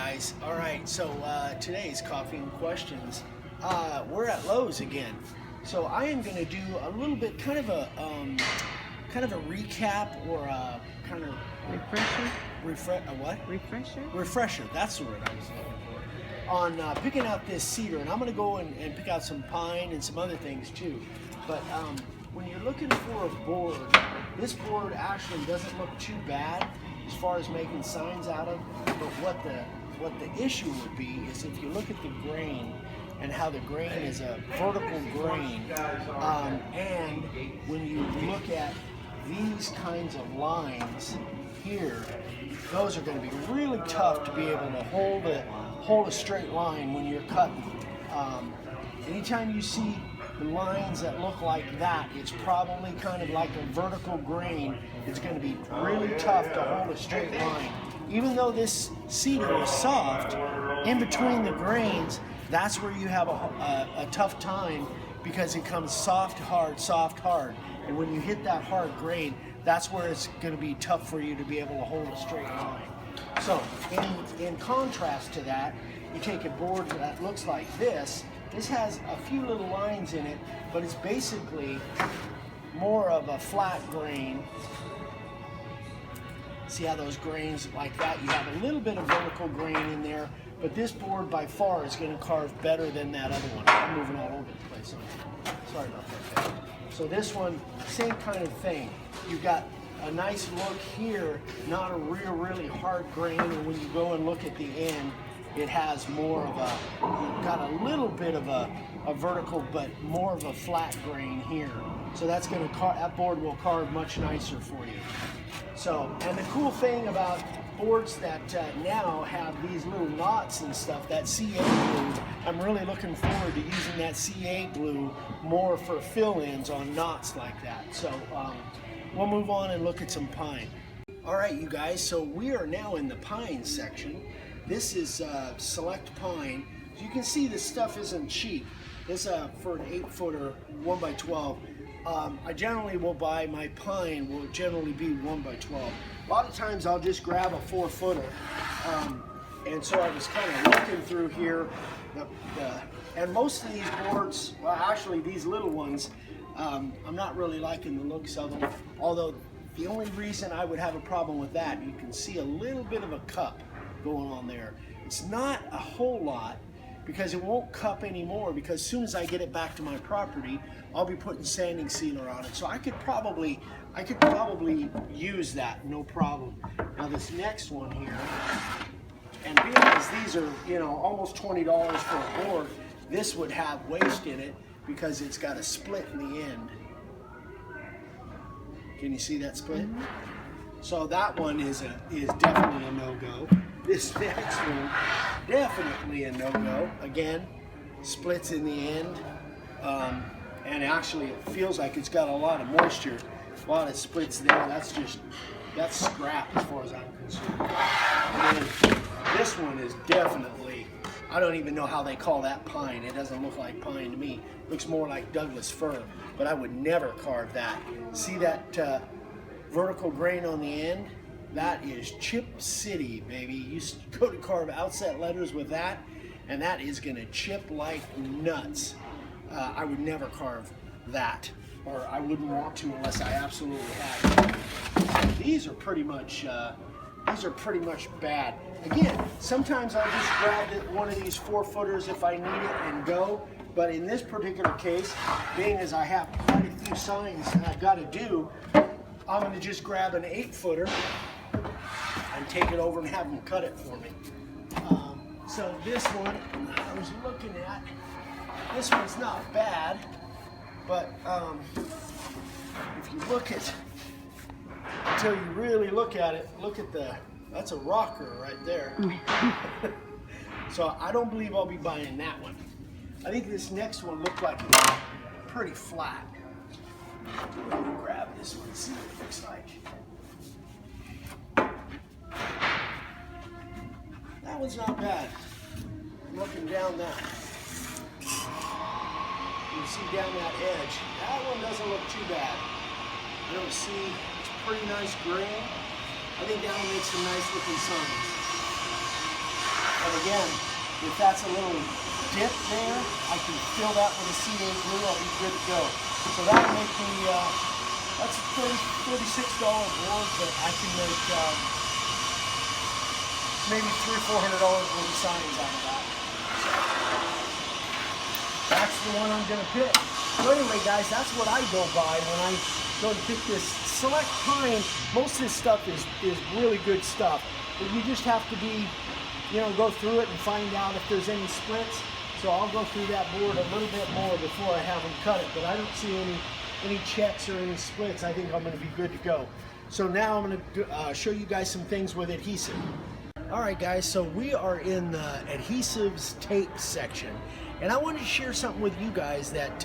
guys. All right, so today's Coffee and Questions. We're at Lowe's again. So I am going to do a little bit, kind of a recap or a kind of Refresher? a what? Refresher? Refresher. That's the word I was looking for. On picking out this cedar, and I'm going to go and pick out some pine and some other things too. But when you're looking for a board, this board actually doesn't look too bad as far as making signs out of. But what the issue would be is if you look at the grain and how the grain is a vertical grain, and when you look at these kinds of lines here, those are going to be really tough to be able to hold a straight line when you're cutting. Anytime you see the lines that look like that, it's probably kind of like a vertical grain. It's going to be really tough to hold a straight line. Even though this cedar is soft, in between the grains, that's where you have a tough time, because it comes soft, hard. And when you hit that hard grain, that's where it's going to be tough for you to be able to hold a straight line. So in contrast to that, you take a board that looks like this. This has a few little lines in it, but it's basically more of a flat grain. See how those grains like that? You have a little bit of vertical grain in there, but this board by far is going to carve better than that other one. I'm moving all over the place. Sorry about that. So this one, same kind of thing. You've got a nice look here, not a really hard grain, and when you go and look at the end, it has more of got a little bit of a vertical, but more of a flat grain here. So that's going to that board will carve much nicer for you. So, and the cool thing about boards that now have these little knots and stuff, that CA glue, I'm really looking forward to using that CA glue more for fill-ins on knots like that. So we'll move on and look at some pine. All right, you guys, so we are now in the pine section. This is select pine. As you can see, this stuff isn't cheap. This for an 8-footer, 1x12. I generally will buy my pine, will generally be 1x12. A lot of times I'll just grab a 4-footer. And so I was kind of looking through here, and most of these boards, well actually these little ones, I'm not really liking the looks of them. Although the only reason I would have a problem with that, you can see a little bit of a cup going on there. It's not a whole lot, because it won't cup anymore, because as soon as I get it back to my property, I'll be putting sanding sealer on it. So I could probably use that, no problem. Now this next one here, and because these are, almost $20 for a board, this would have waste in it because it's got a split in the end. Can you see that split? Mm-hmm. So that one is definitely a no-go. This next one, definitely a no-go. Again, splits in the end, and actually it feels like it's got a lot of moisture, a lot of splits there. That's scrap as far as I'm concerned. And then this one is definitely, I don't even know how they call that pine. It doesn't look like pine to me. It looks more like Douglas fir, but I would never carve that. See that vertical grain on the end? That is Chip City, baby. You go to carve outset letters with that, and that is going to chip like nuts. I would never carve that, or I wouldn't want to unless I absolutely had to. These are pretty much bad. Again, sometimes I'll just grab one of these 4-footers if I need it and go. But in this particular case, being as I have quite a few signs that I've got to do, I'm going to just grab an 8-footer and take it over and have them cut it for me. So this one I was looking at, this one's not bad, but if you look at, until you really look at it, that's a rocker right there. So I don't believe I'll be buying that one. I think this next one looked like it's pretty flat. Let me grab this one and see what it looks like. That one's not bad. I'm looking down that. You can see down that edge. That one doesn't look too bad. You don't see, it's pretty nice grain. I think that will make some nice looking signs. And again, if that's a little dip there, I can fill that with a C8 glue. I'll be good to go. So that'll make me, that's a $36 board, but I can make maybe $300 or $400 worth of signs out of that. That's the one I'm gonna pick. So anyway, guys, that's what I go by when I go to pick this Select Pine. Most of this stuff is really good stuff, but you just have to be, go through it and find out if there's any splits. So I'll go through that board a little bit more before I have them cut it, but I don't see any checks or any splits. I think I'm gonna be good to go. So now I'm gonna show you guys some things with adhesive. All right, guys, so we are in the adhesives tape section, and I wanted to share something with you guys that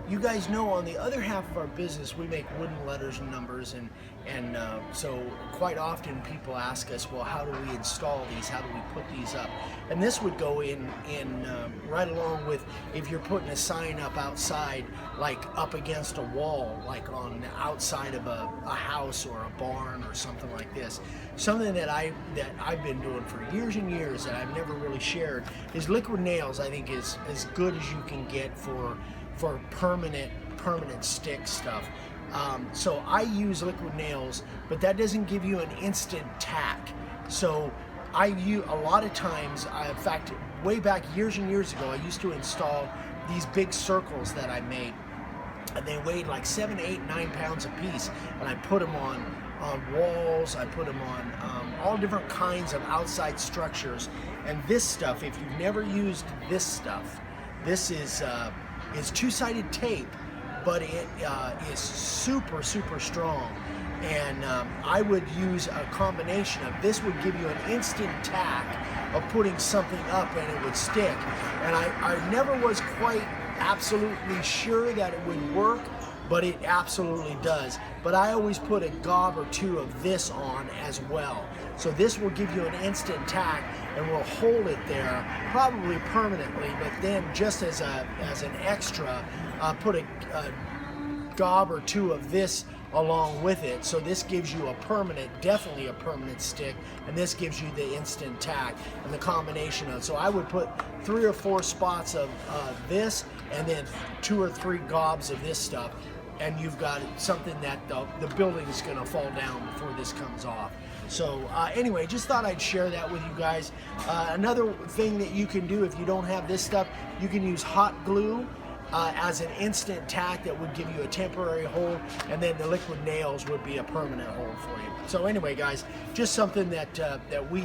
you guys know on the other half of our business, we make wooden letters and numbers, and so quite often people ask us, well, how do we install these? How do we put these up? And this would go in right along with if you're putting a sign up outside, like up against a wall, like on the outside of a house or a barn or something like this. Something that I've been doing for years and years that I've never really shared is liquid nails. I think is as good as you can get for permanent stick stuff. So I use liquid nails, but that doesn't give you an instant tack. So I use a lot of times, in fact, way back years and years ago, I used to install these big circles that I made, and they weighed like 7, 8, 9 pounds a piece, and I put them on walls. I put them on all different kinds of outside structures. And this stuff, if you've never used this stuff, this is two-sided tape, but it is super strong, and I would use a combination of this. Would give you an instant tack of putting something up and it would stick, and I never was quite absolutely sure that it would work, but it absolutely does. But I always put a gob or two of this on as well, so this will give you an instant tack and will hold it there probably permanently, but then just as an extra, put a gob or two of this along with it. So this gives you definitely a permanent stick, and this gives you the instant tack, and the combination of, so I would put 3 or 4 spots of this, and then 2 or 3 gobs of this stuff, and you've got something that the building is going to fall down before this comes off. So anyway, just thought I'd share that with you guys. Another thing that you can do if you don't have this stuff, you can use hot glue as an instant tack that would give you a temporary hold, and then the liquid nails would be a permanent hold for you. So anyway, guys, just something that we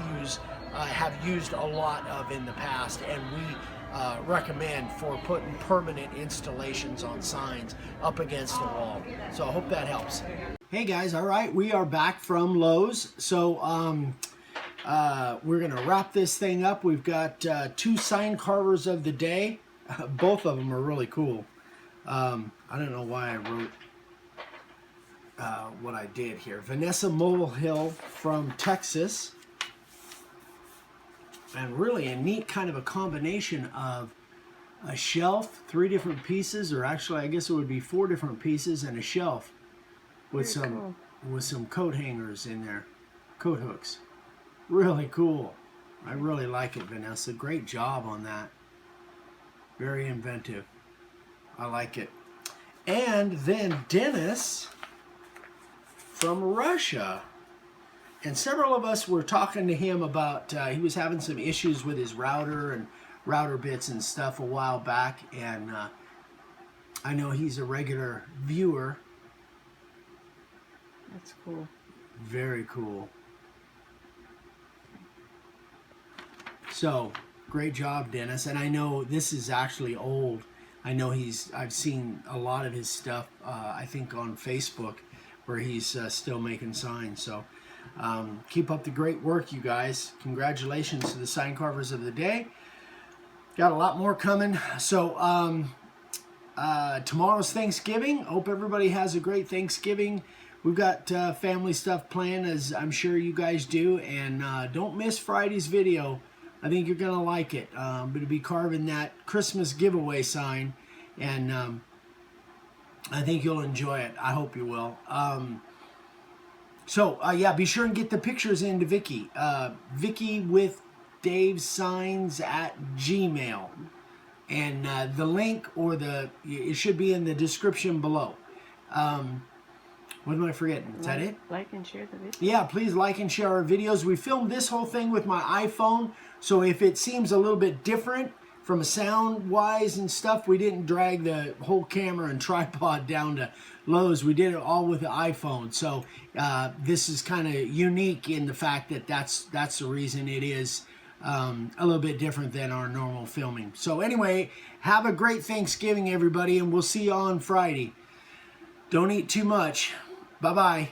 have used a lot of in the past, and we recommend for putting permanent installations on signs up against the wall. So I hope that helps. Hey guys, all right, we are back from Lowe's. So we're gonna wrap this thing up. We've got 2 sign carvers of the day. Both of them are really cool. I don't know why I wrote what I did here. Vanessa Molehill from Texas. And really a neat kind of a combination of a shelf, 3 different pieces, or actually I guess it would be 4 different pieces, and a shelf with some coat hangers in there, coat hooks. Really cool. I really like it, Vanessa. Great job on that. Very inventive. I like it. And then Dennis from Russia. And several of us were talking to him about, he was having some issues with his router and router bits and stuff a while back. And I know he's a regular viewer. That's cool. Very cool. So, great job, Dennis. And I know this is actually old. I know I've seen a lot of his stuff, I think on Facebook, where he's still making signs. So keep up the great work, you guys. Congratulations to the sign carvers of the day. Got a lot more coming. So tomorrow's Thanksgiving. Hope everybody has a great Thanksgiving. We've got family stuff planned, as I'm sure you guys do. And don't miss Friday's video. I think you're going to like it. I'm going to be carving that Christmas giveaway sign, and I think you'll enjoy it. I hope you will. So, yeah, be sure and get the pictures into Vicky. Vicky with davesigns@gmail. And the link it should be in the description below. What am I forgetting? Is that it? Like and share the video. Yeah, please like and share our videos. We filmed this whole thing with my iPhone, so if it seems a little bit different from a sound-wise and stuff, we didn't drag the whole camera and tripod down to Lowe's. We did it all with the iPhone. So this is kind of unique in the fact that that's the reason it is a little bit different than our normal filming. So anyway, have a great Thanksgiving, everybody, and we'll see you on Friday. Don't eat too much. Bye-bye.